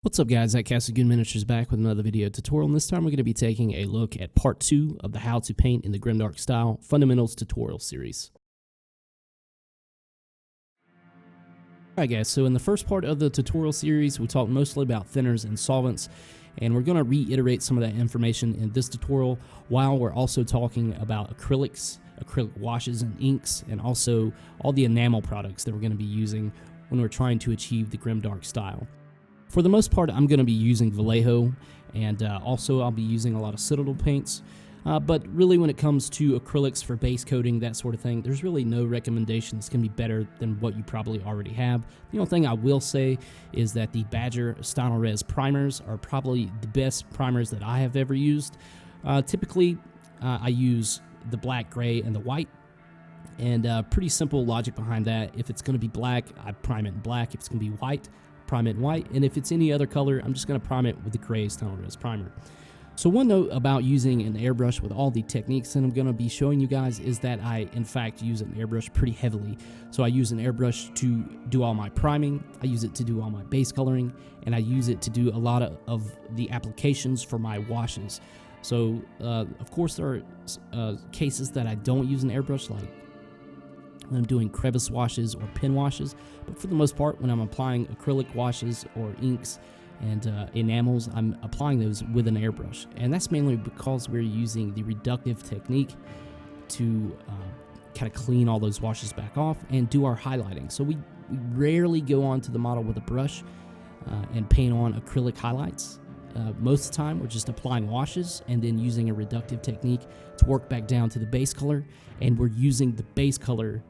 What's up guys, Castle Good Miniatures back with another video tutorial, and this time we're going to be taking a look at part 2 of the How to Paint in the Grimdark Style Fundamentals Tutorial Series. Alright guys, so in the first part of the tutorial series we talked mostly about thinners and solvents, and we're going to reiterate some of that information in this tutorial while we're also talking about acrylics, acrylic washes and inks, and also all the enamel products that we're going to be using when we're trying to achieve the Grimdark Style. For the most part, I'm going to be using Vallejo, and also I'll be using a lot of Citadel paints. But really, when it comes to acrylics for base coating, that sort of thing, there's really no recommendation that's going to be better than what you probably already have. The only thing I will say is that the Badger Style Res primers are probably the best primers that I have ever used. Typically, I use the black, gray, and the white. And pretty simple logic behind that. If it's going to be black, I prime it in black. If it's going to be white, prime it in white, and if it's any other color, I'm just going to prime it with the gray Style Res primer. So one note about using an airbrush with all the techniques that I'm going to be showing you guys is that I in fact use an airbrush pretty heavily. So I use an airbrush to do all my priming, I use it to do all my base coloring, and I use it to do a lot of the applications for my washes. So of course there are cases that I don't use an airbrush, like when I'm doing crevice washes or pen washes, but for the most part, when I'm applying acrylic washes or inks and enamels, I'm applying those with an airbrush. And that's mainly because we're using the reductive technique to kind of clean all those washes back off and do our highlighting. So we rarely go onto the model with a brush and paint on acrylic highlights. Most of the time, we're just applying washes and then using a reductive technique to work back down to the base color, and we're using the base color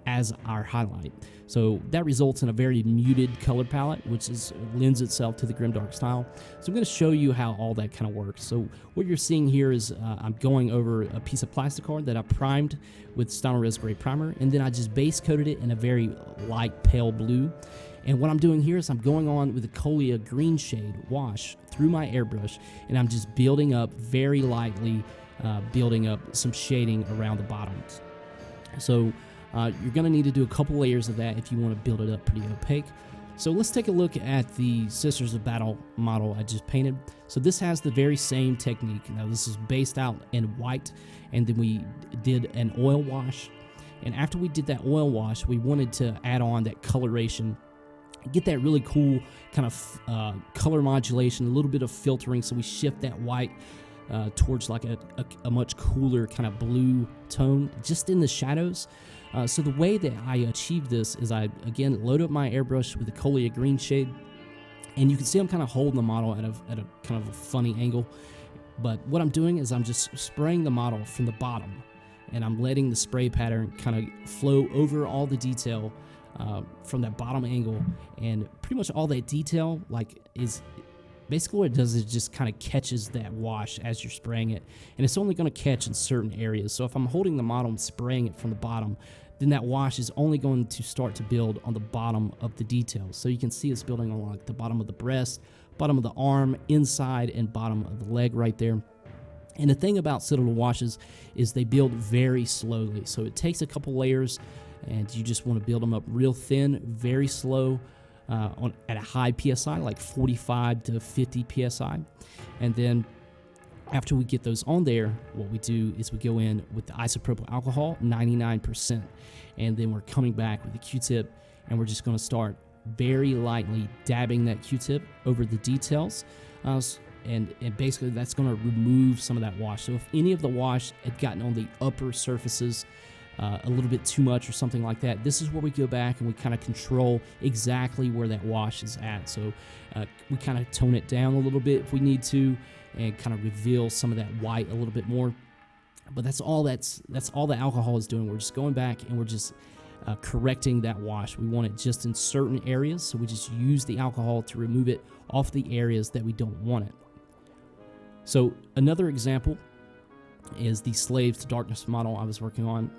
as our highlight. So that results in a very muted color palette, which lends itself to the Grimdark style. So I'm going to show you how all that kind of works. So what you're seeing here is I'm going over a piece of plastic card that I primed with Style Res Gray primer, and then I just base coated it in a very light pale blue. And what I'm doing here is I'm going on with a Colia green shade wash through my airbrush, and I'm just building up very lightly, building up some shading around the bottoms. So you're going to need to do a couple layers of that if you want to build it up pretty opaque. So let's take a look at the Sisters of Battle model I just painted. So this has the very same technique. Now this is based out in white, and then we did an oil wash. And after we did that oil wash, we wanted to add on that coloration, get that really cool kind of color modulation, a little bit of filtering, so we shift that white towards like a much cooler kind of blue tone just in the shadows. So the way that I achieve this is I again load up my airbrush with the Colia green shade, and you can see I'm kind of holding the model at a kind of a funny angle. But what I'm doing is I'm just spraying the model from the bottom, and I'm letting the spray pattern kind of flow over all the detail from that bottom angle, and pretty much all that detail is basically what it does is just kind of catches that wash as you're spraying it, and it's only going to catch in certain areas. So if I'm holding the model and spraying it from the bottom, then that wash is only going to start to build on the bottom of the details. So you can see it's building on like the bottom of the breast, bottom of the arm, inside, and bottom of the leg right there. And the thing about Citadel washes is they build very slowly. So it takes a couple layers, and you just want to build them up real thin, very slow, at a high PSI, like 45 to 50 PSI. And then after we get those on there, what we do is we go in with the isopropyl alcohol, 99%. And then we're coming back with the Q-tip, and we're just going to start very lightly dabbing that Q-tip over the details. And basically that's going to remove some of that wash. So if any of the wash had gotten on the upper surfaces a little bit too much or something like that, this is where we go back and we kind of control exactly where that wash is at. So we kind of tone it down a little bit if we need to, and kind of reveal some of that white a little bit more. But that's all the alcohol is doing. We're just going back and we're just correcting that wash. We want it just in certain areas, so we just use the alcohol to remove it off the areas that we don't want it. So another example is the Slaves to Darkness model I was working on.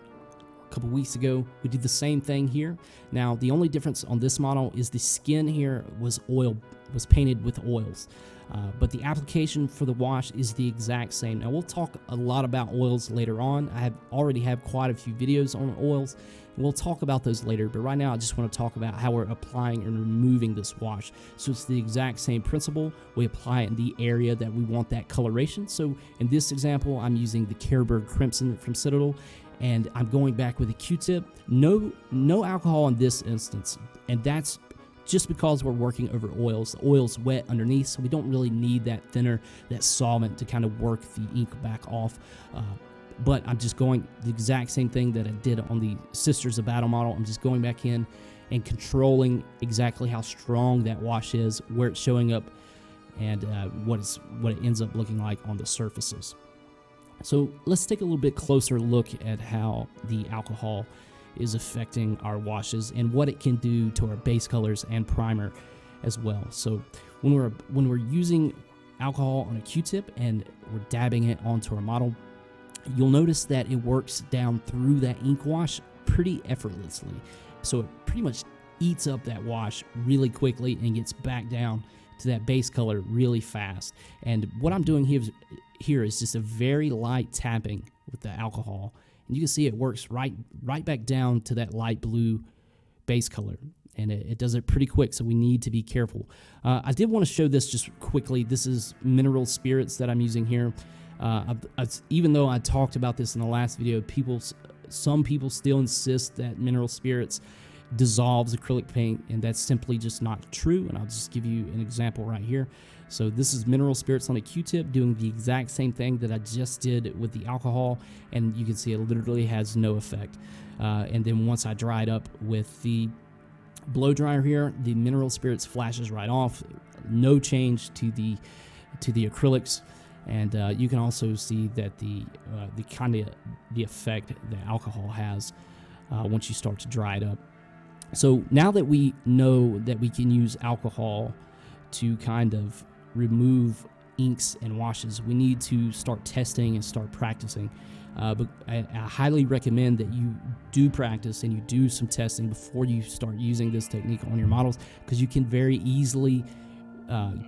couple weeks ago. We did the same thing here. Now, the only difference on this model is the skin here was painted with oils. But the application for the wash is the exact same. Now, we'll talk a lot about oils later on. I already have quite a few videos on oils. We'll talk about those later, but right now I just want to talk about how we're applying and removing this wash. So it's the exact same principle. We apply it in the area that we want that coloration. So in this example, I'm using the Carberg Crimson from Citadel, and I'm going back with a Q-tip. No alcohol in this instance, and that's just because we're working over oils. The oil's wet underneath, so we don't really need that thinner, that solvent to kind of work the ink back off. But I'm just going the exact same thing that I did on the Sisters of Battle model. I'm just going back in and controlling exactly how strong that wash is, where it's showing up, and what it ends up looking like on the surfaces. So let's take a little bit closer look at how the alcohol is affecting our washes and what it can do to our base colors and primer as well. So when we're using alcohol on a Q-tip and we're dabbing it onto our model, you'll notice that it works down through that ink wash pretty effortlessly. So it pretty much eats up that wash really quickly and gets back down to that base color really fast. And what I'm doing here is just a very light tapping with the alcohol. And you can see it works right back down to that light blue base color. And it does it pretty quick, so we need to be careful. I did want to show this just quickly. This is mineral spirits that I'm using here. Even though I talked about this in the last video, some people still insist that mineral spirits dissolves acrylic paint, and that's simply just not true. And I'll just give you an example right here. So this is mineral spirits on a Q-tip doing the exact same thing that I just did with the alcohol, and you can see it literally has no effect. And then once I dry it up with the blow dryer here, the mineral spirits flashes right off. No change to the acrylics. And you can also see that the effect the alcohol has once you start to dry it up. So now that we know that we can use alcohol to kind of remove inks and washes, we need to start testing and start practicing. But I highly recommend that you do practice and you do some testing before you start using this technique on your models, because you can very easily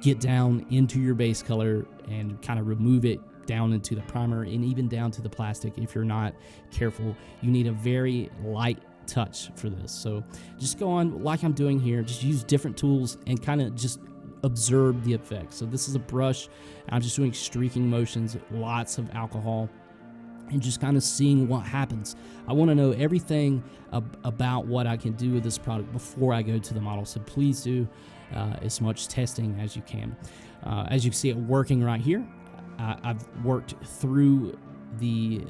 get down into your base color and kind of remove it down into the primer and even down to the plastic if you're not careful. You need a very light touch for this. So just go on like I'm doing here, just use different tools and kind of just observe the effects. So this is a brush. I'm just doing streaking motions, lots of alcohol, and just kind of seeing what happens. I want to know everything about what I can do with this product before I go to the model. So please do as much testing as you can. As you can see it working right here, I've worked through the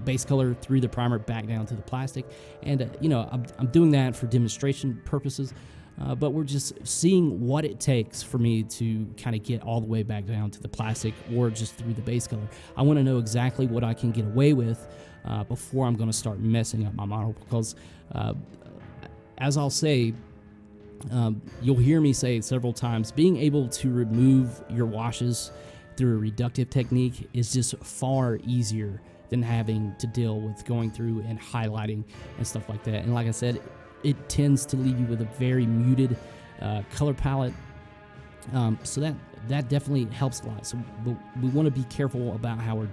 base color through the primer back down to the plastic, and I'm doing that for demonstration purposes, but we're just seeing what it takes for me to kind of get all the way back down to the plastic or just through the base color. I want to know exactly what I can get away with before I'm going to start messing up my model, because as I'll say, you'll hear me say several times, being able to remove your washes through a reductive technique is just far easier than having to deal with going through and highlighting and stuff like that. And like I said, it tends to leave you with a very muted color palette. So that definitely helps a lot. So but we want to be careful about how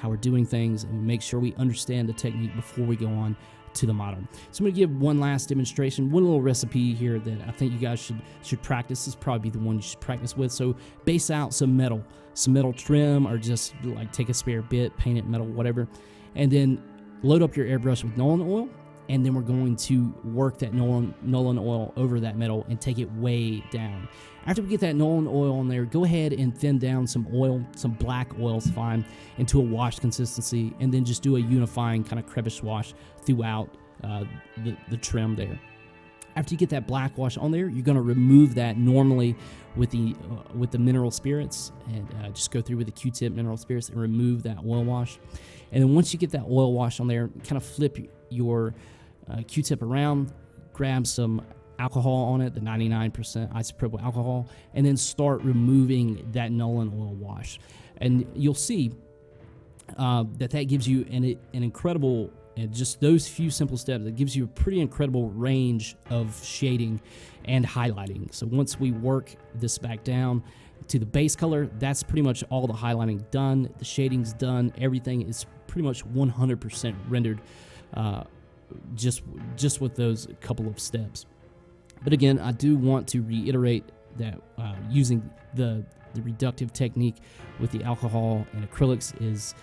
we're doing things and make sure we understand the technique before we go on to the model. So I'm going to give one last demonstration, one little recipe here that I think you guys should practice. This is probably the one you should practice with. So base out some metal trim, or just like take a spare bit, paint it metal, whatever, and then load up your airbrush with Nolan oil, and then we're going to work that Nolan oil over that metal and take it way down. After we get that Nolan oil on there, go ahead and thin down some oil, some black oil is fine, into a wash consistency, and then just do a unifying kind of crevice wash throughout the trim there. After you get that black wash on there, you're going to remove that normally with the mineral spirits, and just go through with the Q-tip mineral spirits and remove that oil wash. And then once you get that oil wash on there, kind of flip your Q-tip around, grab some alcohol on it, the 99% isopropyl alcohol, and then start removing that Nolan oil wash. And you'll see that gives you an incredible And just those few simple steps, it gives you a pretty incredible range of shading and highlighting. So once we work this back down to the base color, that's pretty much all the highlighting done. The shading's done. Everything is pretty much 100% rendered just with those couple of steps. But again, I do want to reiterate that using the reductive technique with the alcohol and acrylics is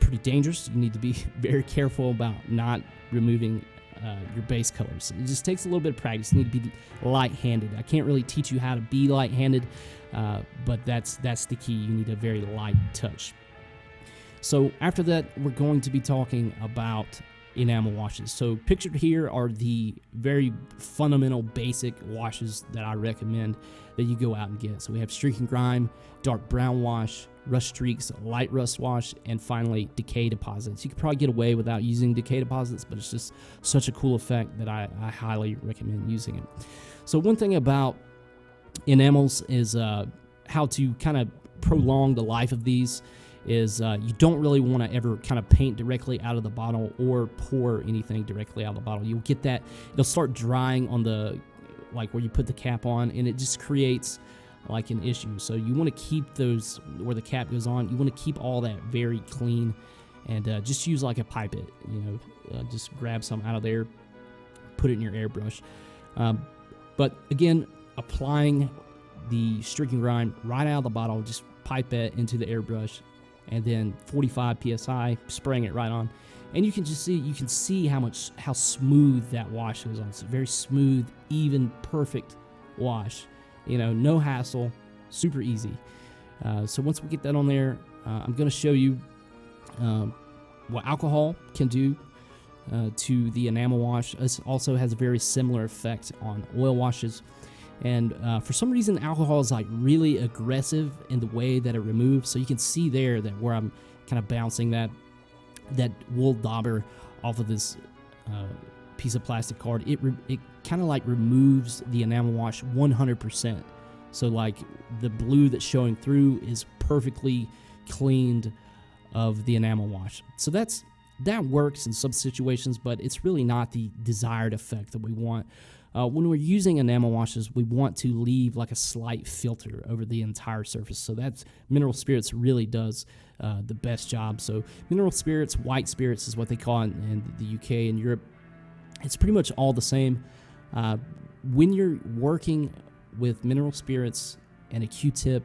pretty dangerous. You need to be very careful about not removing your base colors. It just takes a little bit of practice. You need to be light-handed. I can't really teach you how to be light-handed, but that's the key. You need a very light touch. So after that, we're going to be talking about enamel washes. So pictured here are the very fundamental basic washes that I recommend that you go out and get. So we have streak and grime, dark brown wash, rust streaks, light rust wash, and finally decay deposits. You could probably get away without using decay deposits, but it's just such a cool effect that I highly recommend using it. So one thing about enamels is how to kind of prolong the life of these is you don't really want to ever kind of paint directly out of the bottle or pour anything directly out of the bottle. You'll get that, it'll start drying on the, like where you put the cap on, and it just creates like an issue. So you want to keep those where the cap goes on, you want to keep all that very clean, and just use like a pipette, just grab some out of there, put it in your airbrush. But again, applying the streak and grime right out of the bottle, just pipette into the airbrush, and then 45 psi, spraying it right on, and you can see how smooth that wash goes on. It's a very smooth, even, perfect wash. No hassle, super easy. So once we get that on there, I'm going to show you what alcohol can do to the enamel wash. This also has a very similar effect on oil washes. And for some reason, alcohol is like really aggressive in the way that it removes. So you can see there that where I'm kind of bouncing that wool dauber off of this piece of plastic card, it kind of like removes the enamel wash 100%. So like the blue that's showing through is perfectly cleaned of the enamel wash. So that works in some situations, but it's really not the desired effect that we want. When we're using enamel washes, we want to leave like a slight filter over the entire surface. So that's mineral spirits really does the best job. So mineral spirits, white spirits is what they call it in the UK and Europe. It's pretty much all the same. When you're working with mineral spirits and a Q-tip,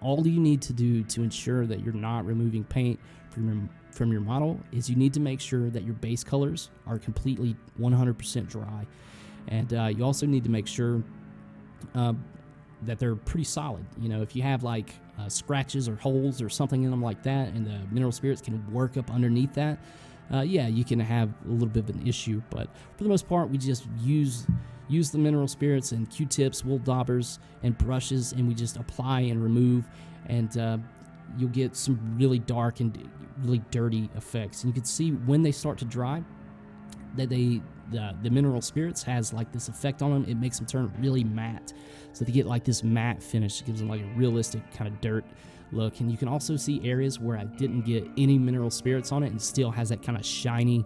all you need to do to ensure that you're not removing paint from your model is you need to make sure that your base colors are completely 100% dry. And you also need to make sure that they're pretty solid. If you have like scratches or holes or something in them like that, and the mineral spirits can work up underneath that, yeah, you can have a little bit of an issue. But for the most part, we just use the mineral spirits and Q-tips, wool daubers, and brushes, and we just apply and remove, and you'll get some really dark and really dirty effects. And you can see when they start to dry that the mineral spirits has like this effect on them. It makes them turn really matte. So they get like this matte finish. It gives them like a realistic kind of dirt look. And you can also see areas where I didn't get any mineral spirits on it and still has that kind of shiny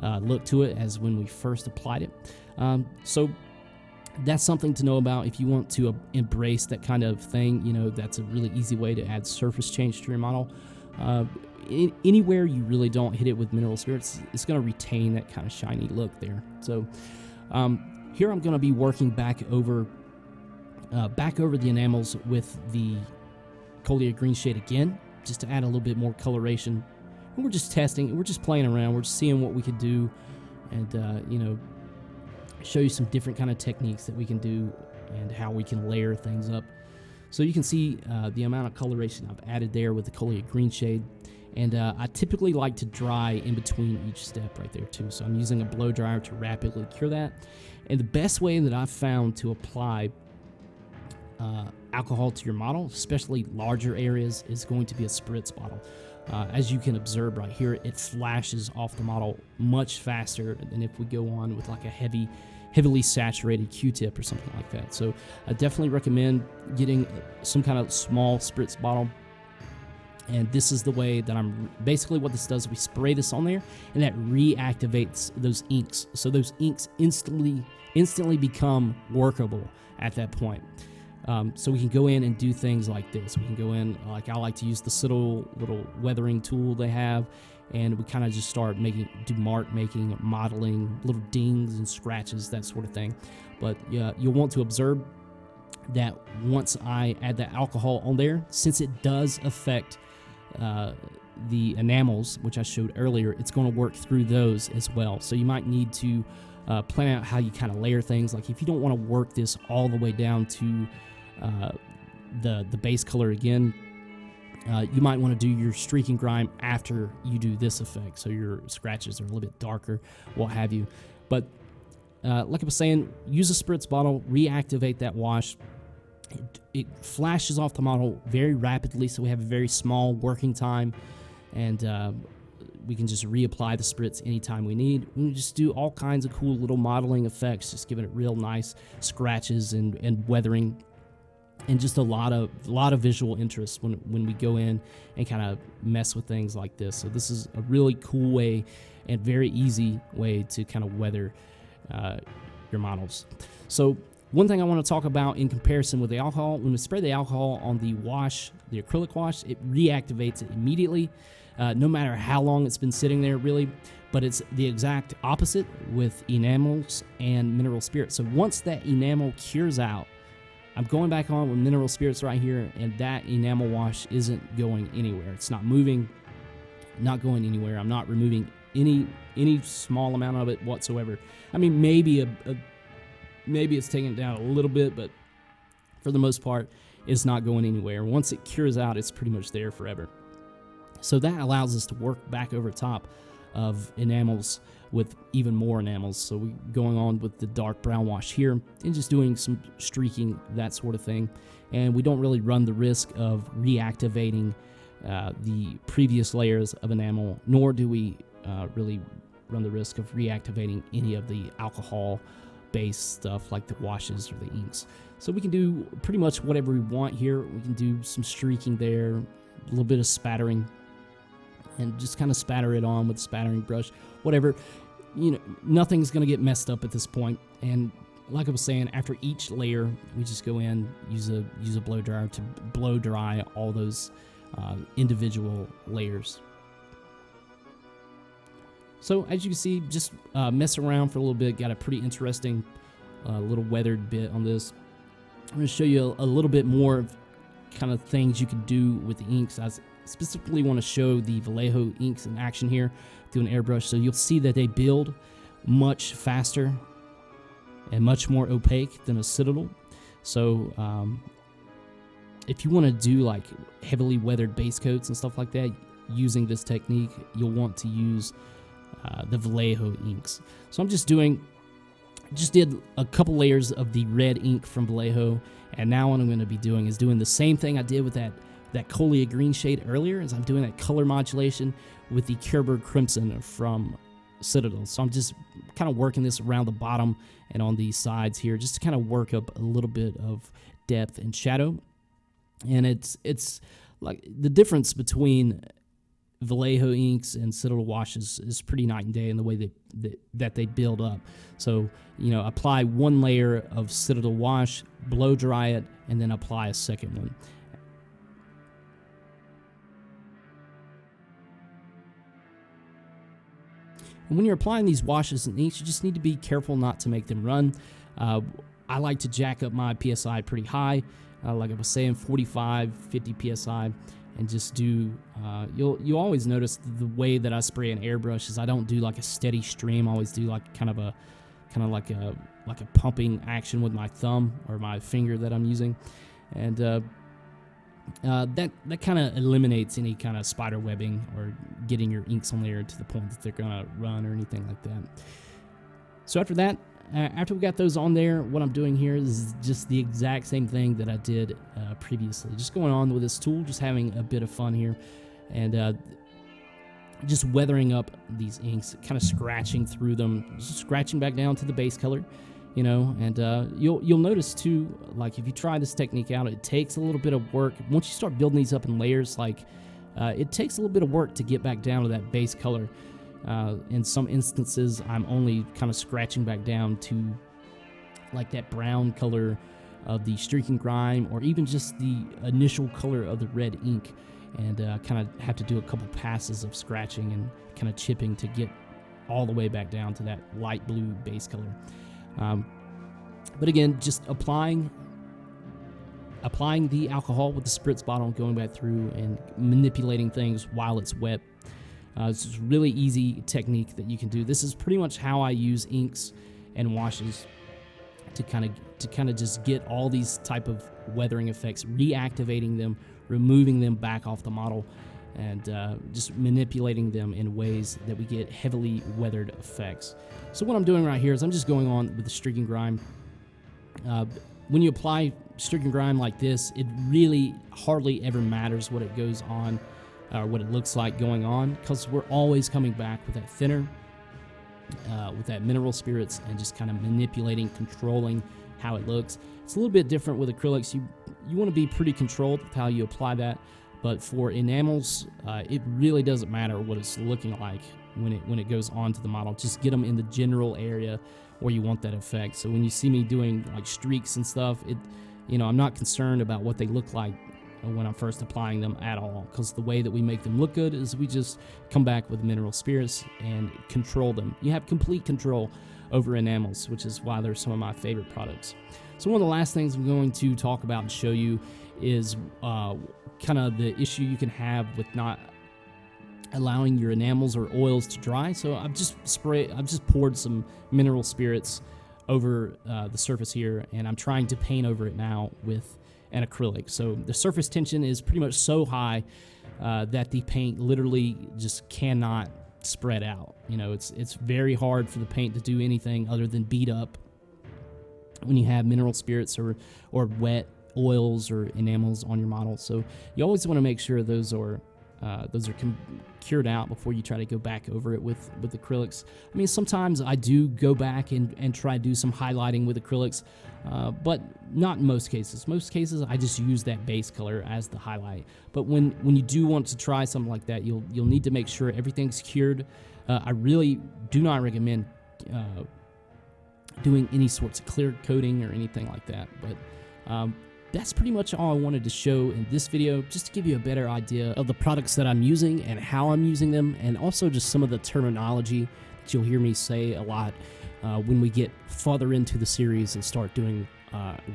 look to it as when we first applied it. So that's something to know about if you want to embrace that kind of thing. That's a really easy way to add surface change to your model. Anywhere you really don't hit it with mineral spirits, it's going to retain that kind of shiny look there. So here I'm going to be working back over the enamels with the Colia green shade again, just to add a little bit more coloration. And we're just testing, we're just playing around, we're just seeing what we could do, and show you some different kind of techniques that we can do and how we can layer things up. So you can see the amount of coloration I've added there with the Colia green shade. And I typically like to dry in between each step right there too. So I'm using a blow dryer to rapidly cure that. And the best way that I've found to apply alcohol to your model, especially larger areas, is going to be a spritz bottle. As you can observe right here, it flashes off the model much faster than if we go on with like a heavily saturated Q-tip or something like that. So I definitely recommend getting some kind of small spritz bottle. And this is the way that basically what this does, we spray this on there, and that reactivates those inks. So those inks instantly become workable at that point. So we can go in and do things like this. We can go in, like I like to use the little weathering tool they have, and we kind of just start do mark making, modeling, little dings and scratches, that sort of thing. But you'll want to observe that once I add the alcohol on there, since it does affect the enamels, which I showed earlier, it's going to work through those as well. So you might need to plan out how you kind of layer things. Like if you don't want to work this all the way down to the base color again, you might want to do your streak and grime after you do this effect, so your scratches are a little bit darker, what have you. But like I was saying, use a spritz bottle, reactivate that wash. It flashes off the model very rapidly, so we have a very small working time, and we can just reapply the spritz anytime we need. We can just do all kinds of cool little modeling effects, just giving it real nice scratches and weathering, and just a lot of visual interest when we go in and kind of mess with things like this. So this is a really cool way and very easy way to kind of weather your models. So one thing I want to talk about in comparison with the alcohol, when we spray the alcohol on the wash, the acrylic wash, it reactivates it immediately, no matter how long it's been sitting there, really. But it's the exact opposite with enamels and mineral spirits. So once that enamel cures out, I'm going back on with mineral spirits right here, and that enamel wash isn't going anywhere. It's not moving, not going anywhere. I'm not removing any small amount of it whatsoever. I mean, maybe maybe it's taking it down a little bit, but for the most part, it's not going anywhere. Once it cures out, it's pretty much there forever. So that allows us to work back over top of enamels with even more enamels. So we're going on with the dark brown wash here and just doing some streaking, that sort of thing. And we don't really run the risk of reactivating the previous layers of enamel, nor do we really run the risk of reactivating any of the alcohol-based stuff like the washes or the inks. So we can do pretty much whatever we want here. We can do some streaking there, a little bit of spattering, and just kind of spatter it on with a spattering brush, whatever. You know, nothing's going to get messed up at this point. And like I was saying, after each layer, we just go in, use a blow dryer to blow dry all those individual layers. So as you can see, just mess around for a little bit. Got a pretty interesting little weathered bit on this. I'm going to show you a little bit more of kind of things you can do with the inks. I specifically want to show the Vallejo inks in action here through an airbrush. So you'll see that they build much faster and much more opaque than a Citadel. So if you want to do like heavily weathered base coats and stuff like that using this technique, you'll want to use the Vallejo inks. So I'm just did a couple layers of the red ink from Vallejo, and now what I'm going to be doing is doing the same thing I did with that Colia green shade earlier, as I'm doing that color modulation with the Kerber Crimson from Citadel. So I'm just kind of working this around the bottom and on the sides here, just to kind of work up a little bit of depth and shadow. And it's like the difference between Vallejo inks and Citadel washes is pretty night and day in the way that they build up. So, you know, apply one layer of Citadel wash, blow dry it, and then apply a second one. And when you're applying these washes and inks, you just need to be careful not to make them run. I like to jack up my PSI pretty high, like I was saying, 45, 50 PSI, and just do, you'll always notice the way that I spray an airbrush is I don't do like a steady stream. I always do like kind of like a pumping action with my thumb or my finger that I'm using. And that kind of eliminates any kind of spider webbing or getting your inks on there to the point that they're gonna run or anything like that. So after that, after we got those on there, what I'm doing here is just the exact same thing that I did previously. Just going on with this tool, just having a bit of fun here, and just weathering up these inks, kind of scratching through them, just scratching back down to the base color, you know. And you'll notice too, like if you try this technique out, it takes a little bit of work. Once you start building these up in layers, like it takes a little bit of work to get back down to that base color. In some instances, I'm only kind of scratching back down to like that brown color of the streaking grime, or even just the initial color of the red ink, and kind of have to do a couple passes of scratching and kind of chipping to get all the way back down to that light blue base color. But again, just applying the alcohol with the spritz bottle, going back through and manipulating things while it's wet. It's a really easy technique that you can do. This is pretty much how I use inks and washes to kind of just get all these type of weathering effects, reactivating them, removing them back off the model, and just manipulating them in ways that we get heavily weathered effects. So what I'm doing right here is I'm just going on with the streaking grime. When you apply streaking grime like this, it really hardly ever matters what it goes on, or what it looks like going on, because we're always coming back with that thinner, with that mineral spirits, and just kind of manipulating, controlling how it looks. It's a little bit different with acrylics. You want to be pretty controlled with how you apply that, but for enamels, it really doesn't matter what it's looking like when it goes onto the model. Just get them in the general area where you want that effect. So when you see me doing like streaks and stuff, I'm not concerned about what they look like when I'm first applying them at all, because the way that we make them look good is we just come back with mineral spirits and control them. You have complete control over enamels, which is why they're some of my favorite products. So one of the last things I'm going to talk about and show you is kind of the issue you can have with not allowing your enamels or oils to dry. So I've just poured some mineral spirits over the surface here, and I'm trying to paint over it now with an acrylic. So the surface tension is pretty much so high that the paint literally just cannot spread out. It's very hard for the paint to do anything other than beat up when you have mineral spirits or wet oils or enamels on your model. So you always want to make sure those are cured out before you try to go back over it with acrylics. I mean, sometimes I do go back and try to do some highlighting with acrylics, but not in most cases. Most cases, I just use that base color as the highlight. But when you do want to try something like that, you'll need to make sure everything's cured. I really do not recommend doing any sorts of clear coating or anything like that. But that's pretty much all I wanted to show in this video, just to give you a better idea of the products that I'm using and how I'm using them, and also just some of the terminology that you'll hear me say a lot when we get farther into the series and start doing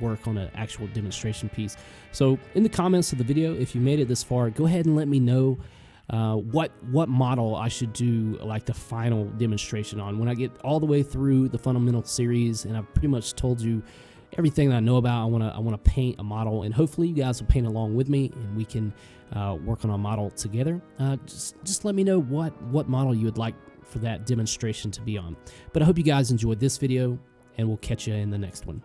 work on an actual demonstration piece. So in the comments of the video, if you made it this far, go ahead and let me know what model I should do like the final demonstration on. When I get all the way through the fundamental series and I've pretty much told you everything that I know about, I want to paint a model, and hopefully you guys will paint along with me and we can work on a model together. Just let me know what model you would like for that demonstration to be on. But I hope you guys enjoyed this video, and we'll catch you in the next one.